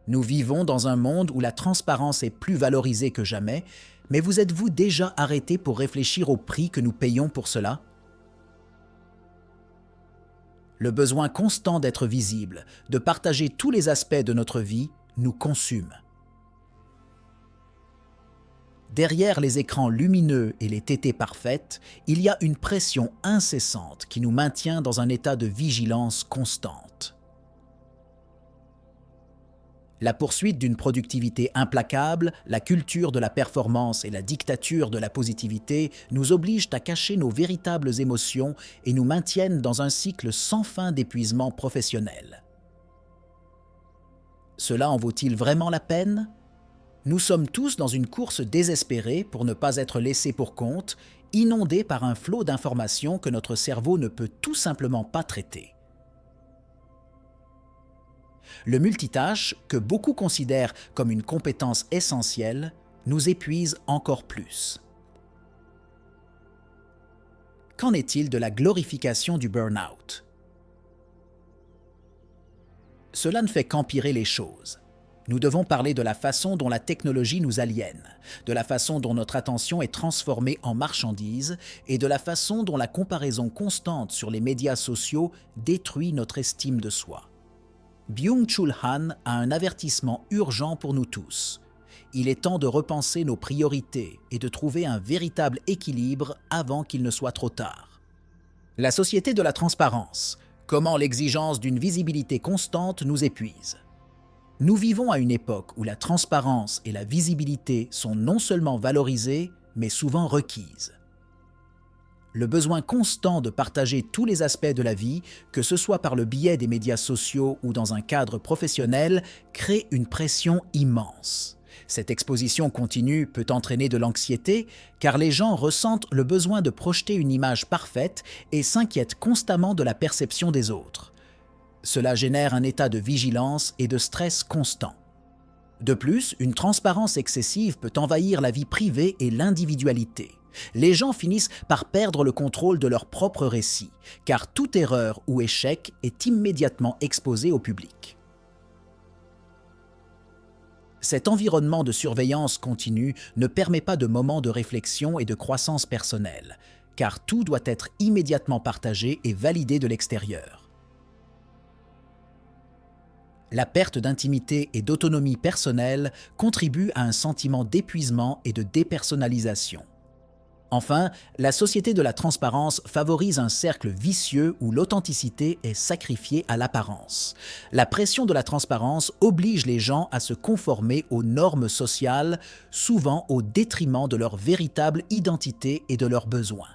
Nous vivons dans un monde où la transparence est plus valorisée que jamais, mais vous êtes-vous déjà arrêté pour réfléchir au prix que nous payons pour cela? Le besoin constant d'être visible, de partager tous les aspects de notre vie, nous consume. Derrière les écrans lumineux et les tétées parfaites, il y a une pression incessante qui nous maintient dans un état de vigilance constante. La poursuite d'une productivité implacable, la culture de la performance et la dictature de la positivité nous obligent à cacher nos véritables émotions et nous maintiennent dans un cycle sans fin d'épuisement professionnel. Cela en vaut-il vraiment la peine ? Nous sommes tous dans une course désespérée pour ne pas être laissés pour compte, inondés par un flot d'informations que notre cerveau ne peut tout simplement pas traiter. Le multitâche, que beaucoup considèrent comme une compétence essentielle, nous épuise encore plus. Qu'en est-il de la glorification du burn-out? Cela ne fait qu'empirer les choses. Nous devons parler de la façon dont la technologie nous aliène, de la façon dont notre attention est transformée en marchandise et de la façon dont la comparaison constante sur les médias sociaux détruit notre estime de soi. Byung-Chul Han a un avertissement urgent pour nous tous. Il est temps de repenser nos priorités et de trouver un véritable équilibre avant qu'il ne soit trop tard. La société de la transparence. Comment l'exigence d'une visibilité constante nous épuise. Nous vivons à une époque où la transparence et la visibilité sont non seulement valorisées, mais souvent requises. Le besoin constant de partager tous les aspects de la vie, que ce soit par le biais des médias sociaux ou dans un cadre professionnel, crée une pression immense. Cette exposition continue peut entraîner de l'anxiété, car les gens ressentent le besoin de projeter une image parfaite et s'inquiètent constamment de la perception des autres. Cela génère un état de vigilance et de stress constant. De plus, une transparence excessive peut envahir la vie privée et l'individualité. Les gens finissent par perdre le contrôle de leur propre récit, car toute erreur ou échec est immédiatement exposé au public. Cet environnement de surveillance continue ne permet pas de moments de réflexion et de croissance personnelle, car tout doit être immédiatement partagé et validé de l'extérieur. La perte d'intimité et d'autonomie personnelle contribue à un sentiment d'épuisement et de dépersonnalisation. Enfin, la société de la transparence favorise un cercle vicieux où l'authenticité est sacrifiée à l'apparence. La pression de la transparence oblige les gens à se conformer aux normes sociales, souvent au détriment de leur véritable identité et de leurs besoins.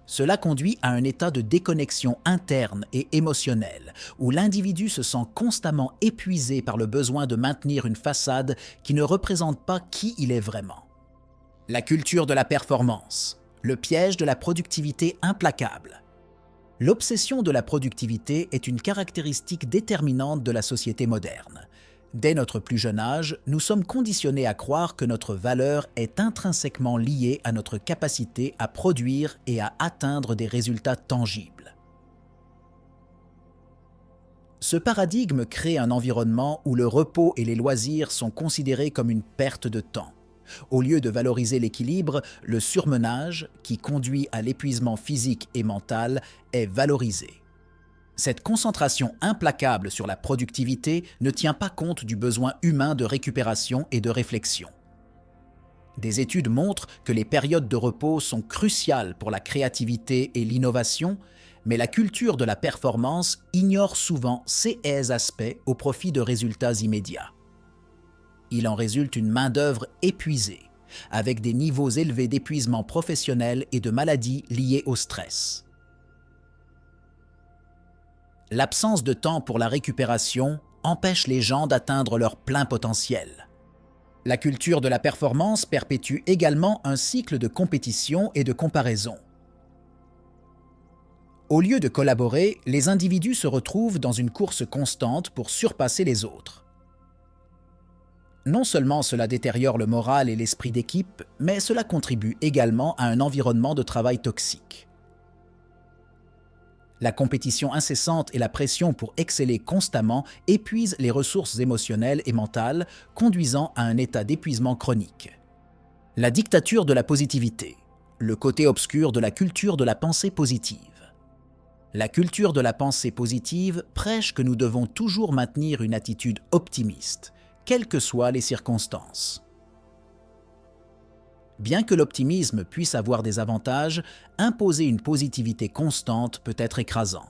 Cela conduit à un état de déconnexion interne et émotionnelle, où l'individu se sent constamment épuisé par le besoin de maintenir une façade qui ne représente pas qui il est vraiment. La culture de la performance, le piège de la productivité implacable. L'obsession de la productivité est une caractéristique déterminante de la société moderne. Dès notre plus jeune âge, nous sommes conditionnés à croire que notre valeur est intrinsèquement liée à notre capacité à produire et à atteindre des résultats tangibles. Ce paradigme crée un environnement où le repos et les loisirs sont considérés comme une perte de temps. Au lieu de valoriser l'équilibre, le surmenage, qui conduit à l'épuisement physique et mental, est valorisé. Cette concentration implacable sur la productivité ne tient pas compte du besoin humain de récupération et de réflexion. Des études montrent que les périodes de repos sont cruciales pour la créativité et l'innovation, mais la culture de la performance ignore souvent ces aspects au profit de résultats immédiats. Il en résulte une main-d'œuvre épuisée, avec des niveaux élevés d'épuisement professionnel et de maladies liées au stress. L'absence de temps pour la récupération empêche les gens d'atteindre leur plein potentiel. La culture de la performance perpétue également un cycle de compétition et de comparaison. Au lieu de collaborer, les individus se retrouvent dans une course constante pour surpasser les autres. Non seulement cela détériore le moral et l'esprit d'équipe, mais cela contribue également à un environnement de travail toxique. La compétition incessante et la pression pour exceller constamment épuisent les ressources émotionnelles et mentales, conduisant à un état d'épuisement chronique. La dictature de la positivité, le côté obscur de la culture de la pensée positive. La culture de la pensée positive prêche que nous devons toujours maintenir une attitude optimiste, quelles que soient les circonstances. Bien que l'optimisme puisse avoir des avantages, imposer une positivité constante peut être écrasant.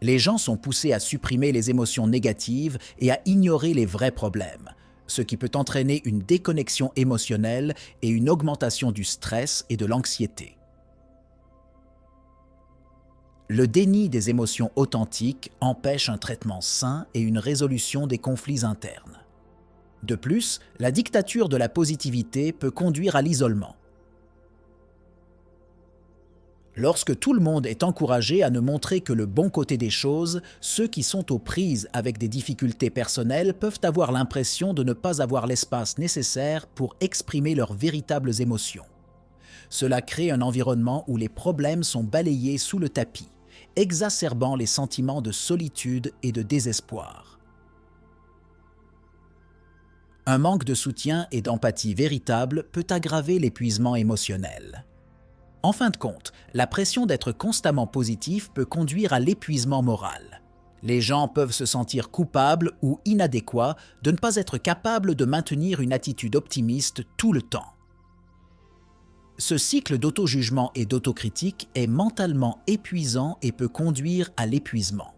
Les gens sont poussés à supprimer les émotions négatives et à ignorer les vrais problèmes, ce qui peut entraîner une déconnexion émotionnelle et une augmentation du stress et de l'anxiété. Le déni des émotions authentiques empêche un traitement sain et une résolution des conflits internes. De plus, la dictature de la positivité peut conduire à l'isolement. Lorsque tout le monde est encouragé à ne montrer que le bon côté des choses, ceux qui sont aux prises avec des difficultés personnelles peuvent avoir l'impression de ne pas avoir l'espace nécessaire pour exprimer leurs véritables émotions. Cela crée un environnement où les problèmes sont balayés sous le tapis, exacerbant les sentiments de solitude et de désespoir. Un manque de soutien et d'empathie véritable peut aggraver l'épuisement émotionnel. En fin de compte, la pression d'être constamment positif peut conduire à l'épuisement moral. Les gens peuvent se sentir coupables ou inadéquats de ne pas être capables de maintenir une attitude optimiste tout le temps. Ce cycle d'auto-jugement et d'autocritique est mentalement épuisant et peut conduire à l'épuisement.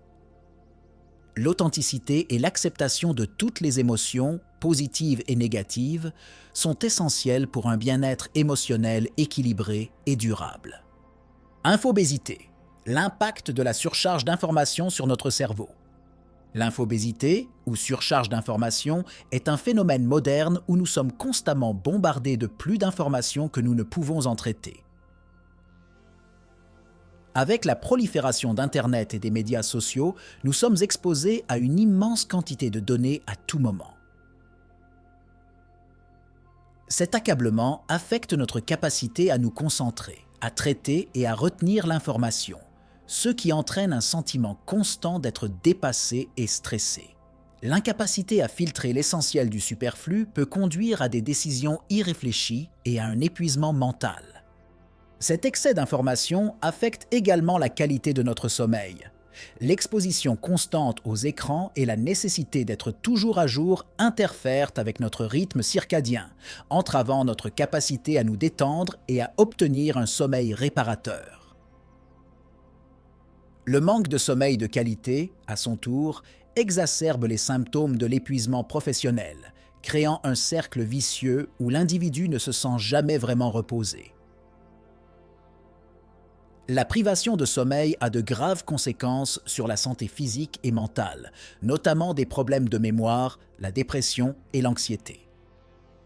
L'authenticité et l'acceptation de toutes les émotions, positives et négatives, sont essentielles pour un bien-être émotionnel équilibré et durable. Infobésité, l'impact de la surcharge d'informations sur notre cerveau. L'infobésité, ou surcharge d'informations, est un phénomène moderne où nous sommes constamment bombardés de plus d'informations que nous ne pouvons en traiter. Avec la prolifération d'Internet et des médias sociaux, nous sommes exposés à une immense quantité de données à tout moment. Cet accablement affecte notre capacité à nous concentrer, à traiter et à retenir l'information, ce qui entraîne un sentiment constant d'être dépassé et stressé. L'incapacité à filtrer l'essentiel du superflu peut conduire à des décisions irréfléchies et à un épuisement mental. Cet excès d'informations affecte également la qualité de notre sommeil. L'exposition constante aux écrans et la nécessité d'être toujours à jour interfèrent avec notre rythme circadien, entravant notre capacité à nous détendre et à obtenir un sommeil réparateur. Le manque de sommeil de qualité, à son tour, exacerbe les symptômes de l'épuisement professionnel, créant un cercle vicieux où l'individu ne se sent jamais vraiment reposé. La privation de sommeil a de graves conséquences sur la santé physique et mentale, notamment des problèmes de mémoire, la dépression et l'anxiété.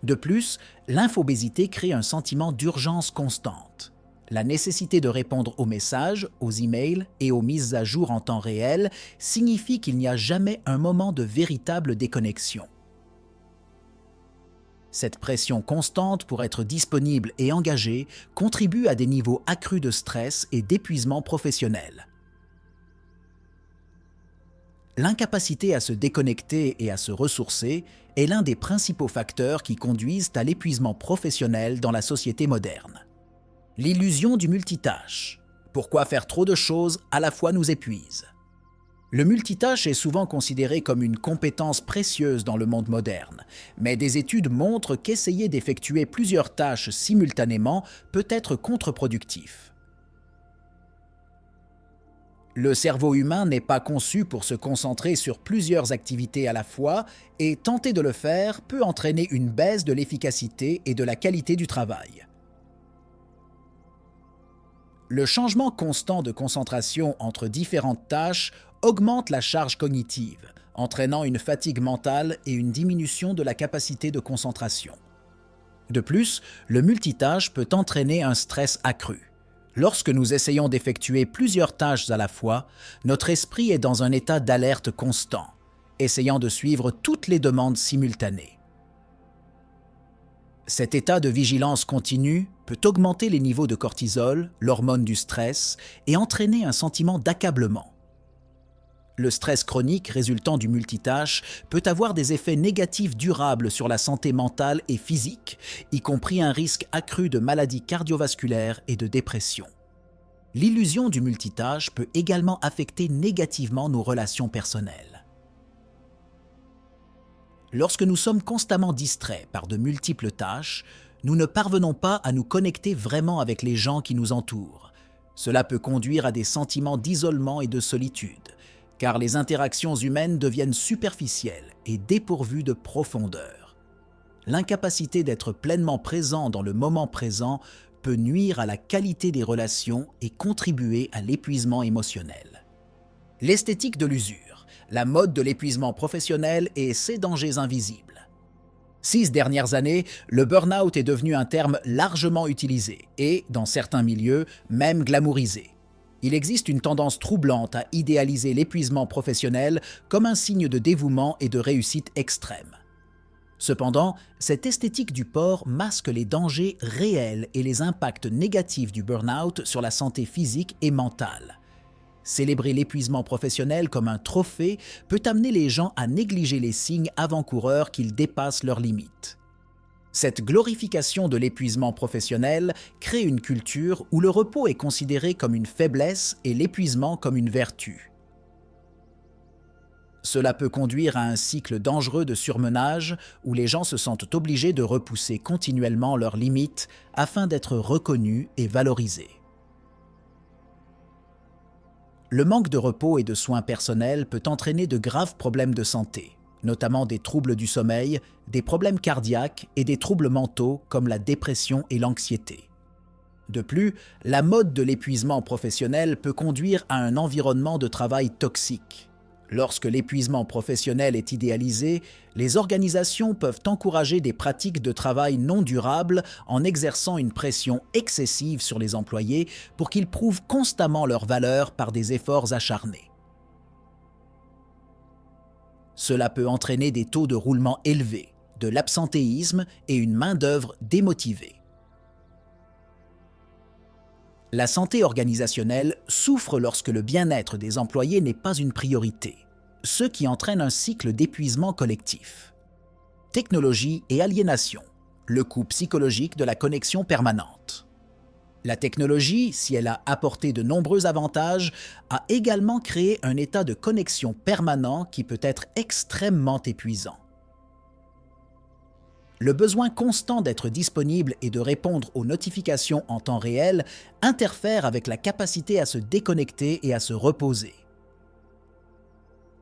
De plus, l'infobésité crée un sentiment d'urgence constante. La nécessité de répondre aux messages, aux emails et aux mises à jour en temps réel signifie qu'il n'y a jamais un moment de véritable déconnexion. Cette pression constante pour être disponible et engagé contribue à des niveaux accrus de stress et d'épuisement professionnel. L'incapacité à se déconnecter et à se ressourcer est l'un des principaux facteurs qui conduisent à l'épuisement professionnel dans la société moderne. L'illusion du multitâche. Pourquoi faire trop de choses à la fois nous épuise? Le multitâche est souvent considéré comme une compétence précieuse dans le monde moderne, mais des études montrent qu'essayer d'effectuer plusieurs tâches simultanément peut être contre-productif. Le cerveau humain n'est pas conçu pour se concentrer sur plusieurs activités à la fois et tenter de le faire peut entraîner une baisse de l'efficacité et de la qualité du travail. Le changement constant de concentration entre différentes tâches augmente la charge cognitive, entraînant une fatigue mentale et une diminution de la capacité de concentration. De plus, le multitâche peut entraîner un stress accru. Lorsque nous essayons d'effectuer plusieurs tâches à la fois, notre esprit est dans un état d'alerte constant, essayant de suivre toutes les demandes simultanées. Cet état de vigilance continue peut augmenter les niveaux de cortisol, l'hormone du stress, et entraîner un sentiment d'accablement. Le stress chronique résultant du multitâche peut avoir des effets négatifs durables sur la santé mentale et physique, y compris un risque accru de maladies cardiovasculaires et de dépression. L'illusion du multitâche peut également affecter négativement nos relations personnelles. Lorsque nous sommes constamment distraits par de multiples tâches, nous ne parvenons pas à nous connecter vraiment avec les gens qui nous entourent. Cela peut conduire à des sentiments d'isolement et de solitude, car les interactions humaines deviennent superficielles et dépourvues de profondeur. L'incapacité d'être pleinement présent dans le moment présent peut nuire à la qualité des relations et contribuer à l'épuisement émotionnel. L'esthétique de l'usure, la mode de l'épuisement professionnel et ses dangers invisibles. 6 dernières années, le burn-out est devenu un terme largement utilisé et, dans certains milieux, même glamourisé. Il existe une tendance troublante à idéaliser l'épuisement professionnel comme un signe de dévouement et de réussite extrême. Cependant, cette esthétique du porc masque les dangers réels et les impacts négatifs du burn-out sur la santé physique et mentale. Célébrer l'épuisement professionnel comme un trophée peut amener les gens à négliger les signes avant-coureurs qu'ils dépassent leurs limites. Cette glorification de l'épuisement professionnel crée une culture où le repos est considéré comme une faiblesse et l'épuisement comme une vertu. Cela peut conduire à un cycle dangereux de surmenage où les gens se sentent obligés de repousser continuellement leurs limites afin d'être reconnus et valorisés. Le manque de repos et de soins personnels peut entraîner de graves problèmes de santé, notamment des troubles du sommeil, des problèmes cardiaques et des troubles mentaux comme la dépression et l'anxiété. De plus, la mode de l'épuisement professionnel peut conduire à un environnement de travail toxique. Lorsque l'épuisement professionnel est idéalisé, les organisations peuvent encourager des pratiques de travail non durables en exerçant une pression excessive sur les employés pour qu'ils prouvent constamment leur valeur par des efforts acharnés. Cela peut entraîner des taux de roulement élevés, de l'absentéisme et une main-d'œuvre démotivée. La santé organisationnelle souffre lorsque le bien-être des employés n'est pas une priorité, ce qui entraîne un cycle d'épuisement collectif. Technologie et aliénation, le coût psychologique de la connexion permanente. La technologie, si elle a apporté de nombreux avantages, a également créé un état de connexion permanent qui peut être extrêmement épuisant. Le besoin constant d'être disponible et de répondre aux notifications en temps réel interfère avec la capacité à se déconnecter et à se reposer.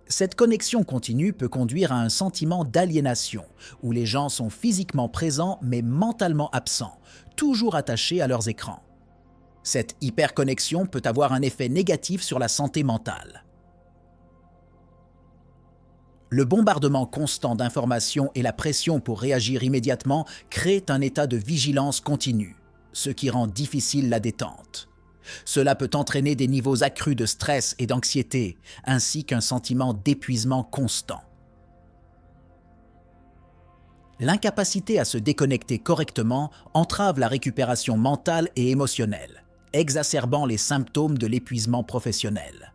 Cette connexion continue peut conduire à un sentiment d'aliénation, où les gens sont physiquement présents mais mentalement absents, toujours attachés à leurs écrans. Cette hyperconnexion peut avoir un effet négatif sur la santé mentale. Le bombardement constant d'informations et la pression pour réagir immédiatement créent un état de vigilance continue, ce qui rend difficile la détente. Cela peut entraîner des niveaux accrus de stress et d'anxiété, ainsi qu'un sentiment d'épuisement constant. L'incapacité à se déconnecter correctement entrave la récupération mentale et émotionnelle, exacerbant les symptômes de l'épuisement professionnel.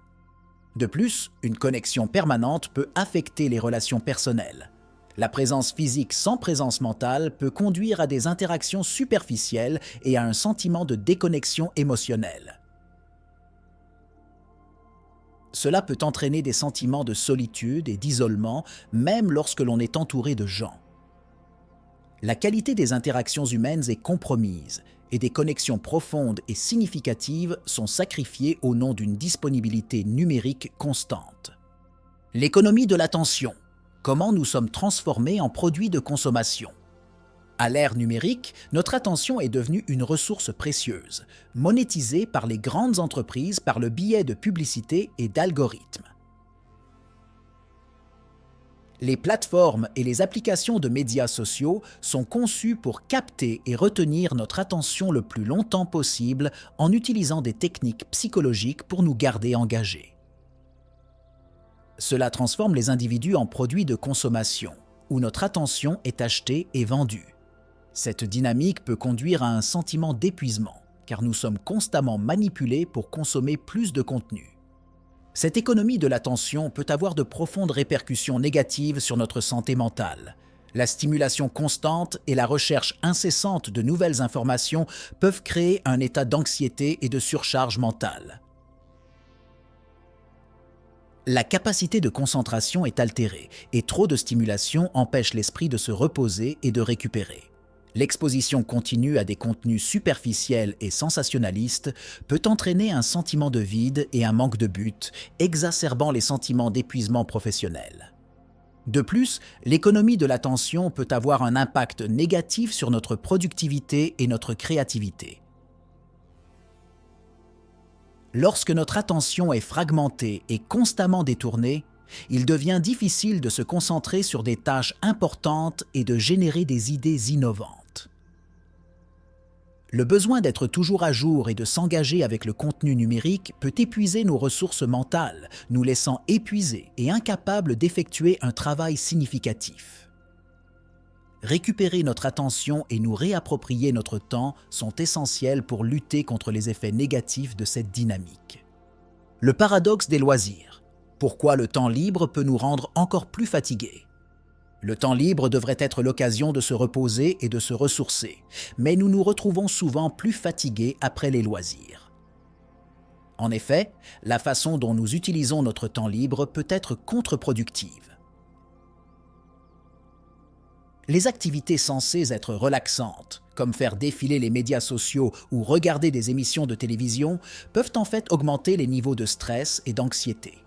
De plus, une connexion permanente peut affecter les relations personnelles. La présence physique sans présence mentale peut conduire à des interactions superficielles et à un sentiment de déconnexion émotionnelle. Cela peut entraîner des sentiments de solitude et d'isolement, même lorsque l'on est entouré de gens. La qualité des interactions humaines est compromise et des connexions profondes et significatives sont sacrifiées au nom d'une disponibilité numérique constante. L'économie de l'attention. Comment nous sommes transformés en produits de consommation. À l'ère numérique, notre attention est devenue une ressource précieuse, monétisée par les grandes entreprises par le biais de publicités et d'algorithmes. Les plateformes et les applications de médias sociaux sont conçues pour capter et retenir notre attention le plus longtemps possible en utilisant des techniques psychologiques pour nous garder engagés. Cela transforme les individus en produits de consommation, où notre attention est achetée et vendue. Cette dynamique peut conduire à un sentiment d'épuisement, car nous sommes constamment manipulés pour consommer plus de contenu. Cette économie de l'attention peut avoir de profondes répercussions négatives sur notre santé mentale. La stimulation constante et la recherche incessante de nouvelles informations peuvent créer un état d'anxiété et de surcharge mentale. La capacité de concentration est altérée et trop de stimulation empêche l'esprit de se reposer et de récupérer. L'exposition continue à des contenus superficiels et sensationnalistes peut entraîner un sentiment de vide et un manque de but, exacerbant les sentiments d'épuisement professionnel. De plus, l'économie de l'attention peut avoir un impact négatif sur notre productivité et notre créativité. Lorsque notre attention est fragmentée et constamment détournée, il devient difficile de se concentrer sur des tâches importantes et de générer des idées innovantes. Le besoin d'être toujours à jour et de s'engager avec le contenu numérique peut épuiser nos ressources mentales, nous laissant épuisés et incapables d'effectuer un travail significatif. Récupérer notre attention et nous réapproprier notre temps sont essentiels pour lutter contre les effets négatifs de cette dynamique. Le paradoxe des loisirs. Pourquoi le temps libre peut nous rendre encore plus fatigués? Le temps libre devrait être l'occasion de se reposer et de se ressourcer, mais nous nous retrouvons souvent plus fatigués après les loisirs. En effet, la façon dont nous utilisons notre temps libre peut être contre-productive. Les activités censées être relaxantes, comme faire défiler les médias sociaux ou regarder des émissions de télévision, peuvent en fait augmenter les niveaux de stress et d'anxiété.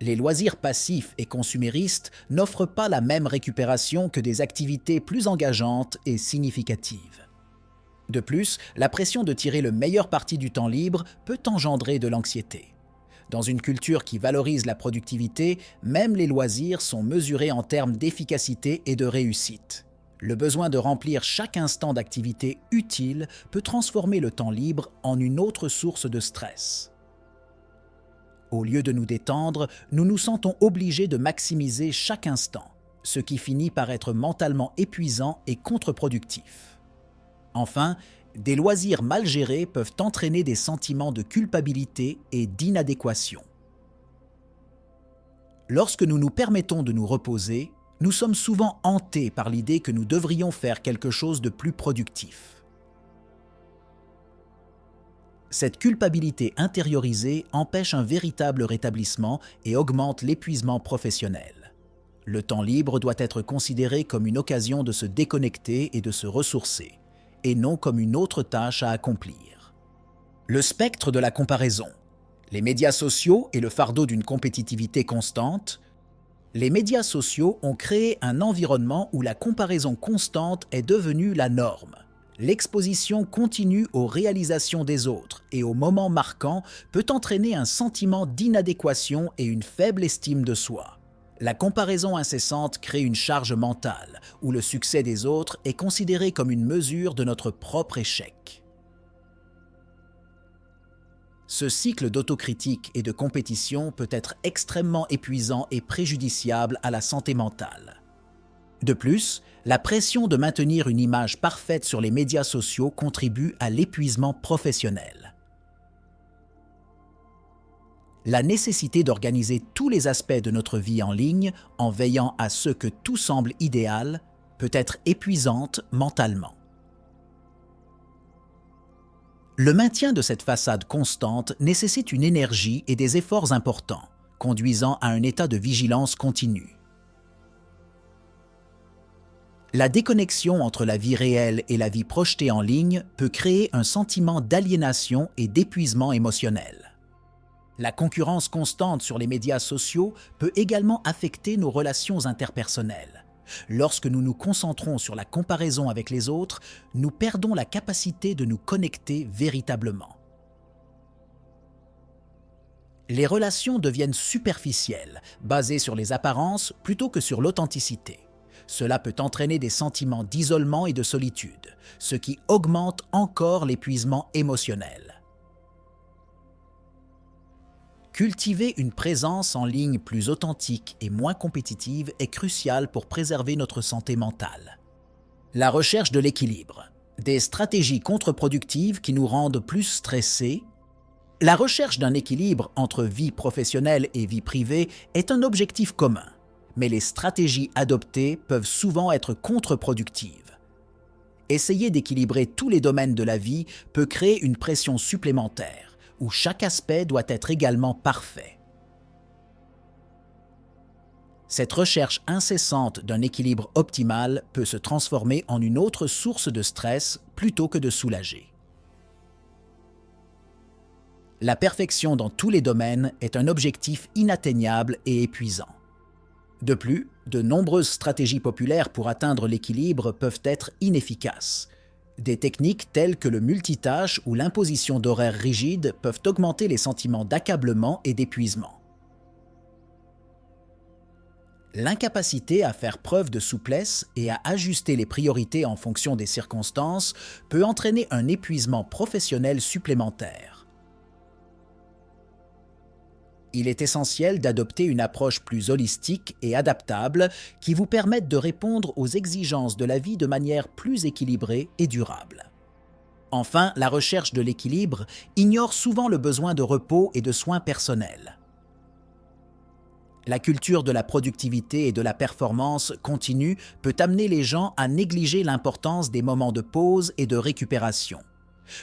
Les loisirs passifs et consuméristes n'offrent pas la même récupération que des activités plus engageantes et significatives. De plus, la pression de tirer le meilleur parti du temps libre peut engendrer de l'anxiété. Dans une culture qui valorise la productivité, même les loisirs sont mesurés en termes d'efficacité et de réussite. Le besoin de remplir chaque instant d'activité utile peut transformer le temps libre en une autre source de stress. Au lieu de nous détendre, nous nous sentons obligés de maximiser chaque instant, ce qui finit par être mentalement épuisant et contre-productif. Enfin, des loisirs mal gérés peuvent entraîner des sentiments de culpabilité et d'inadéquation. Lorsque nous nous permettons de nous reposer, nous sommes souvent hantés par l'idée que nous devrions faire quelque chose de plus productif. Cette culpabilité intériorisée empêche un véritable rétablissement et augmente l'épuisement professionnel. Le temps libre doit être considéré comme une occasion de se déconnecter et de se ressourcer, et non comme une autre tâche à accomplir. Le spectre de la comparaison. Les médias sociaux et le fardeau d'une compétitivité constante. Les médias sociaux ont créé un environnement où la comparaison constante est devenue la norme. L'exposition continue aux réalisations des autres et aux moments marquants peut entraîner un sentiment d'inadéquation et une faible estime de soi. La comparaison incessante crée une charge mentale, où le succès des autres est considéré comme une mesure de notre propre échec. Ce cycle d'autocritique et de compétition peut être extrêmement épuisant et préjudiciable à la santé mentale. De plus, la pression de maintenir une image parfaite sur les médias sociaux contribue à l'épuisement professionnel. La nécessité d'organiser tous les aspects de notre vie en ligne en veillant à ce que tout semble idéal peut être épuisante mentalement. Le maintien de cette façade constante nécessite une énergie et des efforts importants, conduisant à un état de vigilance continue. La déconnexion entre la vie réelle et la vie projetée en ligne peut créer un sentiment d'aliénation et d'épuisement émotionnel. La concurrence constante sur les médias sociaux peut également affecter nos relations interpersonnelles. Lorsque nous nous concentrons sur la comparaison avec les autres, nous perdons la capacité de nous connecter véritablement. Les relations deviennent superficielles, basées sur les apparences plutôt que sur l'authenticité. Cela peut entraîner des sentiments d'isolement et de solitude, ce qui augmente encore l'épuisement émotionnel. Cultiver une présence en ligne plus authentique et moins compétitive est crucial pour préserver notre santé mentale. La recherche de l'équilibre. Des stratégies contre-productives qui nous rendent plus stressés. La recherche d'un équilibre entre vie professionnelle et vie privée est un objectif commun, mais les stratégies adoptées peuvent souvent être contre-productives. Essayer d'équilibrer tous les domaines de la vie peut créer une pression supplémentaire, où chaque aspect doit être également parfait. Cette recherche incessante d'un équilibre optimal peut se transformer en une autre source de stress plutôt que de soulager. La perfection dans tous les domaines est un objectif inatteignable et épuisant. De plus, de nombreuses stratégies populaires pour atteindre l'équilibre peuvent être inefficaces. Des techniques telles que le multitâche ou l'imposition d'horaires rigides peuvent augmenter les sentiments d'accablement et d'épuisement. L'incapacité à faire preuve de souplesse et à ajuster les priorités en fonction des circonstances peut entraîner un épuisement professionnel supplémentaire. Il est essentiel d'adopter une approche plus holistique et adaptable qui vous permette de répondre aux exigences de la vie de manière plus équilibrée et durable. Enfin, la recherche de l'équilibre ignore souvent le besoin de repos et de soins personnels. La culture de la productivité et de la performance continue peut amener les gens à négliger l'importance des moments de pause et de récupération.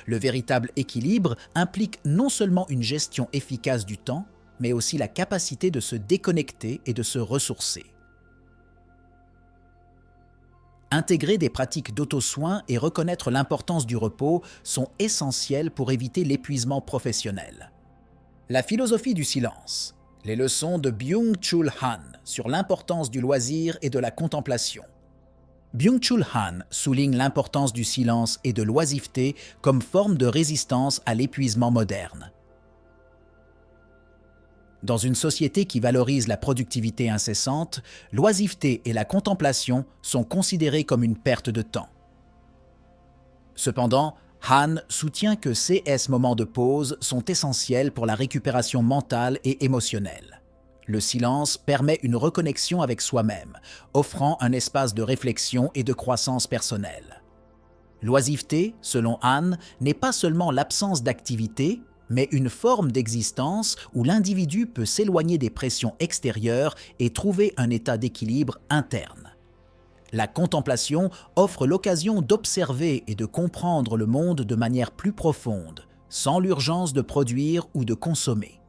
Le véritable équilibre implique non seulement une gestion efficace du temps, mais aussi la capacité de se déconnecter et de se ressourcer. Intégrer des pratiques d'auto-soin et reconnaître l'importance du repos sont essentiels pour éviter l'épuisement professionnel. La philosophie du silence. Les leçons de Byung-Chul Han sur l'importance du loisir et de la contemplation. Byung-Chul Han souligne l'importance du silence et de l'oisiveté comme forme de résistance à l'épuisement moderne. Dans une société qui valorise la productivité incessante, l'oisiveté et la contemplation sont considérées comme une perte de temps. Cependant, Han soutient que ces moments de pause sont essentiels pour la récupération mentale et émotionnelle. Le silence permet une reconnexion avec soi-même, offrant un espace de réflexion et de croissance personnelle. L'oisiveté, selon Han, n'est pas seulement l'absence d'activité, mais une forme d'existence où l'individu peut s'éloigner des pressions extérieures et trouver un état d'équilibre interne. La contemplation offre l'occasion d'observer et de comprendre le monde de manière plus profonde, sans l'urgence de produire ou de consommer.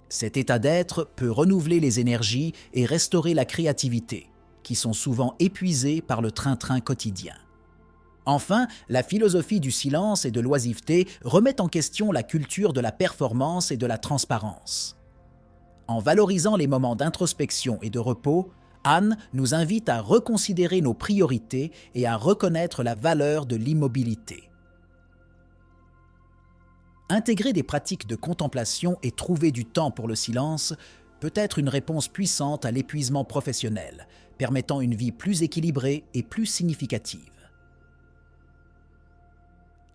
Cet état d'être peut renouveler les énergies et restaurer la créativité, qui sont souvent épuisées par le train-train quotidien. Enfin, la philosophie du silence et de l'oisiveté remet en question la culture de la performance et de la transparence. En valorisant les moments d'introspection et de repos, Han nous invite à reconsidérer nos priorités et à reconnaître la valeur de l'immobilité. Intégrer des pratiques de contemplation et trouver du temps pour le silence peut être une réponse puissante à l'épuisement professionnel, permettant une vie plus équilibrée et plus significative.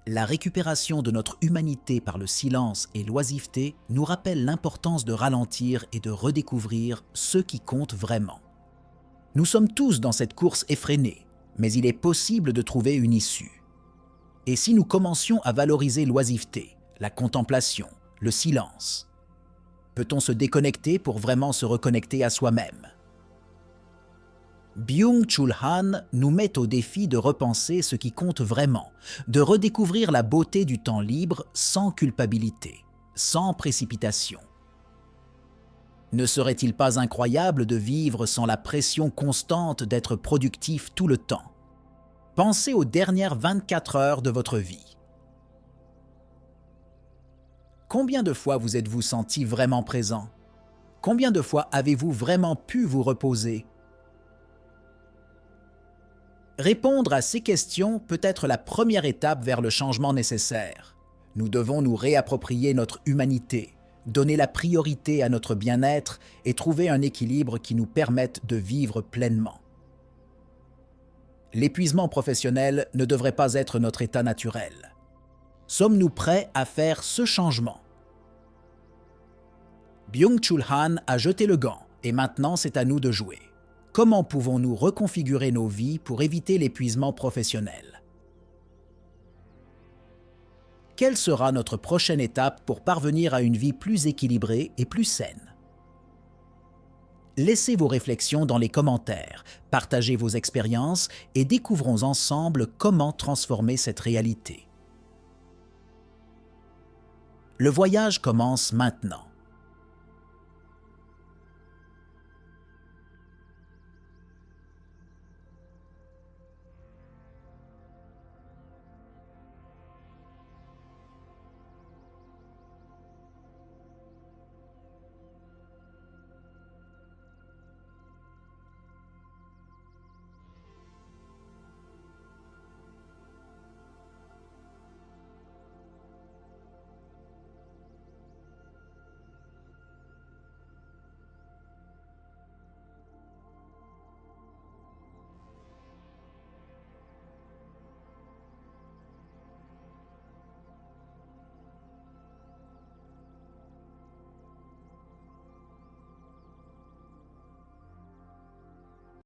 La récupération de notre humanité par le silence et l'oisiveté nous rappelle l'importance de ralentir et de redécouvrir ce qui compte vraiment. Nous sommes tous dans cette course effrénée, mais il est possible de trouver une issue. Et si nous commencions à valoriser l'oisiveté, la contemplation, le silence, peut-on se déconnecter pour vraiment se reconnecter à soi-même? Byung-Chul Han nous met au défi de repenser ce qui compte vraiment, de redécouvrir la beauté du temps libre sans culpabilité, sans précipitation. Ne serait-il pas incroyable de vivre sans la pression constante d'être productif tout le temps? Pensez aux dernières 24 heures de votre vie. Combien de fois vous êtes-vous senti vraiment présent? Combien de fois avez-vous vraiment pu vous reposer? Répondre à ces questions peut être la première étape vers le changement nécessaire. Nous devons nous réapproprier notre humanité, donner la priorité à notre bien-être et trouver un équilibre qui nous permette de vivre pleinement. L'épuisement professionnel ne devrait pas être notre état naturel. Sommes-nous prêts à faire ce changement? Byung-Chul Han a jeté le gant et maintenant c'est à nous de jouer. Comment pouvons-nous reconfigurer nos vies pour éviter l'épuisement professionnel? Quelle sera notre prochaine étape pour parvenir à une vie plus équilibrée et plus saine? Laissez vos réflexions dans les commentaires, partagez vos expériences et découvrons ensemble comment transformer cette réalité. Le voyage commence maintenant.